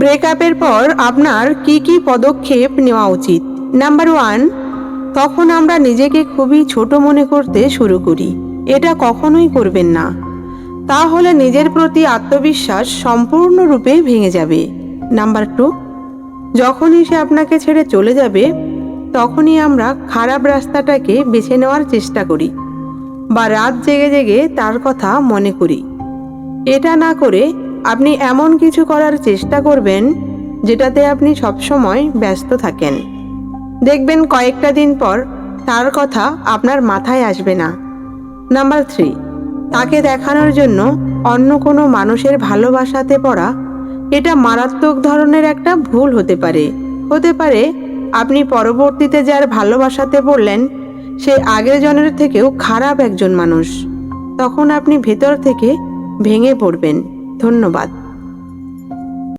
ব্রেকআপের পর আপনার কি কি পদক্ষেপ নেওয়া উচিত? নাম্বার 1, তখন আমরা নিজেকে খুবই ছোট মনে করতে শুরু করি। এটা কখনোই করবেন না, তাহলে নিজের প্রতি আত্মবিশ্বাস সম্পূর্ণরূপে ভেঙে যাবে। নাম্বার 2, যখনই সে আপনাকে ছেড়ে চলে যাবে তখনই আমরা খারাপ রাস্তাটাকে বেছে নেওয়ার চেষ্টা করি বা রাত জেগে জেগে তার কথা মনে করি। এটা না করে আপনি এমন কিছু করার চেষ্টা করবেন যেটাতে আপনি সবসময় ব্যস্ত থাকেন। দেখবেন কয়েকটা দিন পর তার কথা আপনার মাথায় আসবে না। নাম্বার 3, তাকে দেখানোর জন্য অন্য কোনো মানুষের ভালোবাসাতে পড়া। এটা মারাত্মক ধরনের একটা ভুল হতে পারে আপনি পরবর্তীতে যার ভালোবাসাতে পড়লেন সে আগের জনের থেকেও খারাপ একজন মানুষ। তখন আপনি ভেতর থেকে ভেঙে পড়বেন। ধন্যবাদ।